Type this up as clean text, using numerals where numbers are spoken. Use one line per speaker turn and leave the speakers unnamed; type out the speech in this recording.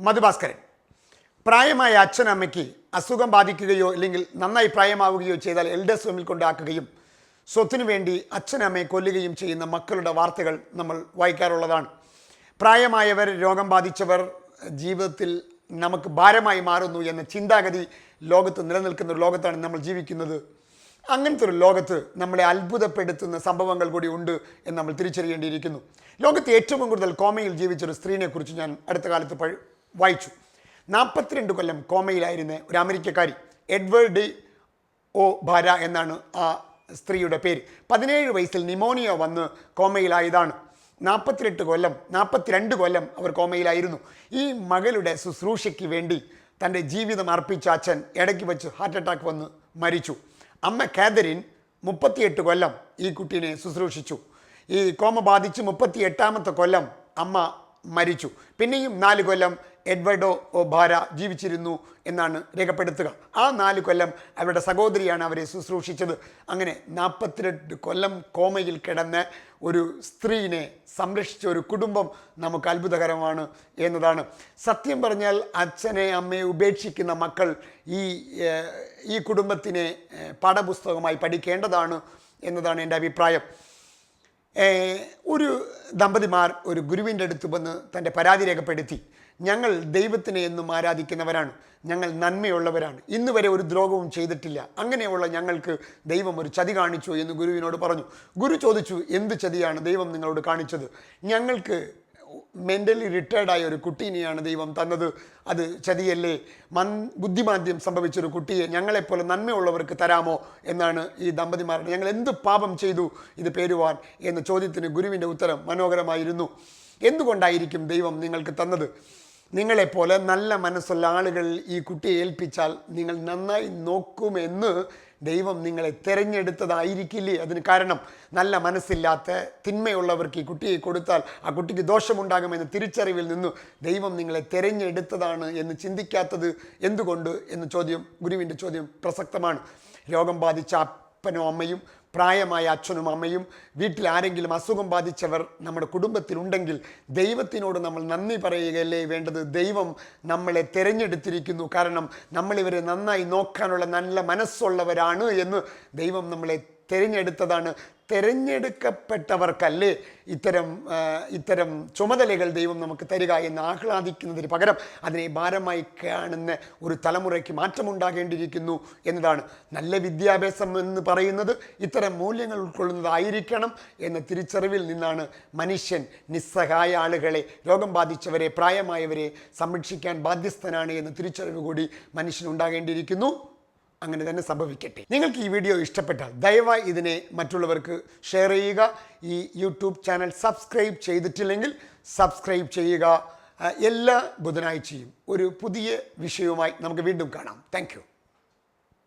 മധുഭാസ്കരൻ. പ്രായമായ അച്ഛനമ്മയ്ക്ക് അസുഖം ബാധിക്കുകയോ അല്ലെങ്കിൽ നന്നായി പ്രായമാവുകയോ ചെയ്താൽ എൽഡേഴ്സ് ഹോമിൽ കൊണ്ടാക്കുകയും സ്വത്തിനു വേണ്ടി അച്ഛനമ്മയെ കൊല്ലുകയും ചെയ്യുന്ന മക്കളുടെ വാർത്തകൾ നമ്മൾ വായിക്കാറുള്ളതാണ്. പ്രായമായവർ, രോഗം ബാധിച്ചവർ ജീവിതത്തിൽ നമുക്ക് ഭാരമായി മാറുന്നു എന്ന ചിന്താഗതി ലോകത്ത് നിലനിൽക്കുന്ന ഒരു ലോകത്താണ് നമ്മൾ ജീവിക്കുന്നത്. അങ്ങനത്തെ ഒരു ലോകത്ത് നമ്മളെ അത്ഭുതപ്പെടുത്തുന്ന സംഭവങ്ങൾ കൂടി ഉണ്ട് എന്ന് നമ്മൾ തിരിച്ചറിയേണ്ടിയിരിക്കുന്നു. ലോകത്ത് ഏറ്റവും കൂടുതൽ കോമയിൽ ജീവിച്ചൊരു സ്ത്രീനെക്കുറിച്ച് ഞാൻ അടുത്ത കാലത്ത് വായിച്ചു. 42 കൊല്ലം കോമയിലായിരുന്ന ഒരു അമേരിക്കക്കാരി, എഡ്വേർഡ് ഡി ഒ ഭാര എന്നാണ് ആ സ്ത്രീയുടെ പേര്. 17 വയസ്സിൽ നിമോണിയ വന്ന് കോമയിലായതാണ്. 42 കൊല്ലം അവർ കോമയിലായിരുന്നു. ഈ മകളുടെ ശുശ്രൂഷയ്ക്ക് വേണ്ടി തൻ്റെ ജീവിതം അർപ്പിച്ച അച്ഛൻ ഇടയ്ക്ക് വെച്ച് ഹാർട്ട് അറ്റാക്ക് വന്ന് മരിച്ചു. അമ്മ കാതറിൻ 38 കൊല്ലം ഈ കുട്ടീനെ ശുശ്രൂഷിച്ചു. ഈ കോമ ബാധിച്ച് 38ാമത്തെ കൊല്ലം അമ്മ മരിച്ചു. പിന്നെയും 4 കൊല്ലം എഡ്വേർഡോ ഒ ഭാര ജീവിച്ചിരുന്നു എന്നാണ് രേഖപ്പെടുത്തുക. ആ 4 കൊല്ലം അവരുടെ സഹോദരിയാണ് അവരെ ശുശ്രൂഷിച്ചത്. അങ്ങനെ 42 കൊല്ലം കോമയിൽ കിടന്ന് ഒരു സ്ത്രീനെ സംരക്ഷിച്ച ഒരു കുടുംബം നമുക്ക് അത്ഭുതകരമാണ് എന്നതാണ്. സത്യം പറഞ്ഞാൽ അച്ഛനെ അമ്മയെ ഉപേക്ഷിക്കുന്ന മക്കൾ ഈ കുടുംബത്തിനെ പാഠപുസ്തകമായി പഠിക്കേണ്ടതാണ് എന്നതാണ് എൻ്റെ അഭിപ്രായം. ഒരു ദമ്പതിമാർ ഒരു ഗുരുവിൻ്റെ അടുത്ത് വന്ന് തൻ്റെ പരാതി രേഖപ്പെടുത്തി. ഞങ്ങൾ ദൈവത്തിനെ എന്നും ആരാധിക്കുന്നവരാണ്, ഞങ്ങൾ നന്മയുള്ളവരാണ്, ഇന്ന് വരെ ഒരു ദ്രോഹവും ചെയ്തിട്ടില്ല, അങ്ങനെയുള്ള ഞങ്ങൾക്ക് ദൈവം ഒരു ചതി കാണിച്ചു എന്ന് ഗുരുവിനോട് പറഞ്ഞു. ഗുരു ചോദിച്ചു, എന്ത് ചതിയാണ് ദൈവം നിങ്ങളോട് കാണിച്ചത്? ഞങ്ങൾക്ക് മെൻ്റലി റിട്ടയർഡായ ഒരു കുട്ടീനെയാണ് ദൈവം തന്നത്, അത് ചതിയല്ലേ? ബുദ്ധിമാന്ദ്യം സംഭവിച്ചൊരു കുട്ടിയെ ഞങ്ങളെപ്പോലെ നന്മയുള്ളവർക്ക് തരാമോ എന്നാണ് ഈ ദമ്പതിമാരുടെ. ഞങ്ങൾ എന്ത് പാപം ചെയ്തു ഇത് പേരുവാൻ എന്ന ചോദ്യത്തിന് ഗുരുവിൻ്റെ ഉത്തരം മനോഹരമായിരുന്നു. എന്തുകൊണ്ടായിരിക്കും ദൈവം നിങ്ങൾക്ക് തന്നത്? നിങ്ങളെപ്പോലെ നല്ല മനസ്സുള്ള ആളുകൾ ഈ കുട്ടിയെ ഏൽപ്പിച്ചാൽ നിങ്ങൾ നന്നായി നോക്കുമെന്ന് ദൈവം നിങ്ങളെ തിരഞ്ഞെടുത്തതായിരിക്കില്ലേ? അതിന് കാരണം നല്ല മനസ്സില്ലാത്ത തിന്മയുള്ളവർക്ക് ഈ കുട്ടിയെ കൊടുത്താൽ ആ കുട്ടിക്ക് ദോഷമുണ്ടാകുമെന്ന തിരിച്ചറിവിൽ നിന്ന് ദൈവം നിങ്ങളെ തിരഞ്ഞെടുത്തതാണ് എന്ന് ചിന്തിക്കാത്തത് എന്തുകൊണ്ട് എന്ന ചോദ്യം, ഗുരുവിൻ്റെ ചോദ്യം പ്രസക്തമാണ്. രോഗം ബാധിച്ച അപ്പനും അമ്മയും, പ്രായമായ അച്ഛനും അമ്മയും, വീട്ടിൽ ആരെങ്കിലും അസുഖം ബാധിച്ചവർ നമ്മുടെ കുടുംബത്തിലുണ്ടെങ്കിൽ ദൈവത്തിനോട് നമ്മൾ നന്ദി പറയുകയല്ലേ വേണ്ടത്? ദൈവം നമ്മളെ തിരഞ്ഞെടുത്തിരിക്കുന്നു. കാരണം നമ്മളിവരെ നന്നായി നോക്കാനുള്ള നല്ല മനസ്സുള്ളവരാണ് എന്ന് ദൈവം നമ്മളെ തിരഞ്ഞെടുത്തതാണ്. തിരഞ്ഞെടുക്കപ്പെട്ടവർക്കല്ലേ ഇത്തരം ചുമതലകൾ ദൈവം നമുക്ക് തരിക എന്ന് ആഹ്ലാദിക്കുന്നതിന് പകരം അതിനെ ഭാരമായി കാണുന്ന ഒരു തലമുറയ്ക്ക് മാറ്റമുണ്ടാകേണ്ടിയിരിക്കുന്നു എന്നതാണ്. നല്ല വിദ്യാഭ്യാസം എന്ന് പറയുന്നത് ഇത്തരം മൂല്യങ്ങൾ ഉൾക്കൊള്ളുന്നതായിരിക്കണം എന്ന തിരിച്ചറിവിൽ നിന്നാണ് മനുഷ്യൻ നിസ്സഹായ ആളുകളെ, രോഗം ബാധിച്ചവരെ, പ്രായമായവരെ സംരക്ഷിക്കാൻ ബാധ്യസ്ഥനാണ് എന്ന തിരിച്ചറിവ് കൂടി മനുഷ്യനുണ്ടാകേണ്ടിയിരിക്കുന്നു. അങ്ങനെ തന്നെ സംഭവിക്കട്ടെ. നിങ്ങൾക്ക് ഈ വീഡിയോ ഇഷ്ടപ്പെട്ടാൽ ദയവായി ഇതിനെ മറ്റുള്ളവർക്ക് ഷെയർ ചെയ്യുക. ഈ യൂട്യൂബ് ചാനൽ സബ്സ്ക്രൈബ് ചെയ്തിട്ടില്ലെങ്കിൽ സബ്സ്ക്രൈബ് ചെയ്യുക. എല്ലാ ബുധനാഴ്ചയും ഒരു പുതിയ വിഷയവുമായി നമുക്ക് വീണ്ടും കാണാം. താങ്ക്